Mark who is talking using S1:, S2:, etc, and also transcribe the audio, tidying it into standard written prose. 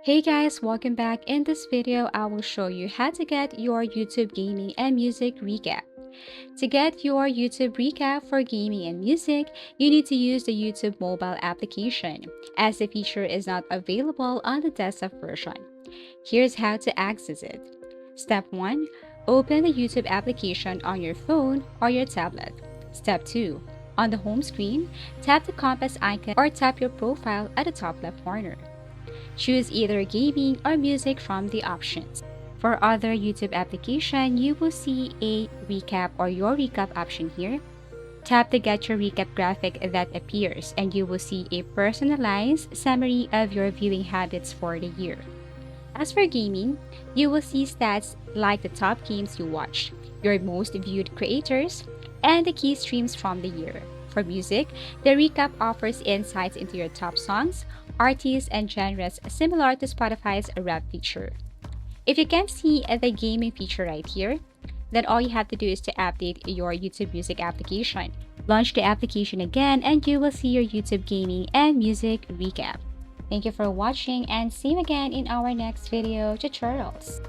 S1: Hey guys, welcome back. In this video, I will show you how to get your YouTube gaming and music recap. To get your YouTube recap for gaming and music, you need to use the YouTube mobile application, as the feature is not available on the desktop version. Here's how to access it. Step 1. Open the YouTube application on your phone or your tablet. Step 2. On the home screen, tap the compass icon or tap your profile at the top left corner. Choose either gaming or music from the options. For other YouTube application, you will see a recap or your recap option here. Tap the Get Your Recap graphic that appears and you will see a personalized summary of your viewing habits for the year. As for gaming, you will see stats like the top games you watched, your most viewed creators, and the key streams from the year. For music, the recap offers insights into your top songs, artists, and genres similar to Spotify's rap feature. If you can't see the gaming feature right here, then all you have to do is to update your YouTube Music application. Launch the application again and you will see your YouTube gaming and music recap. Thank you for watching and see you again in our next video tutorials.